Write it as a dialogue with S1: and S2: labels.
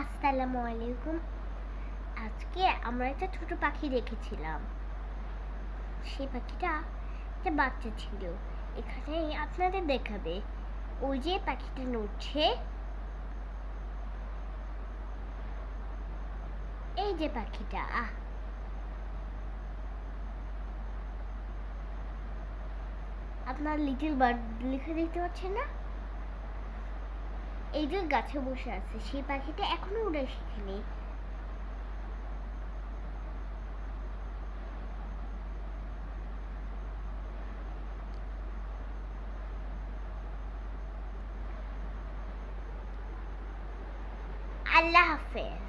S1: আসসালামু আলাইকুম। আজকে আমরা একটা ছোট পাখি দেখেছিলাম। সেই পাখিটা একটা বাচ্চা ছিল। এখানে আপনাদের দেখাবে। ওই যে পাখিটা নড়ছে, এই যে পাখিটা আপনার লিটল বার্ড লিখে দেখতে পাচ্ছেন না? এই যে গাছে বসে আছে, সেই পাখিটা এখনো উড়ে শিখেনি। আল্লাহ হাফেজ।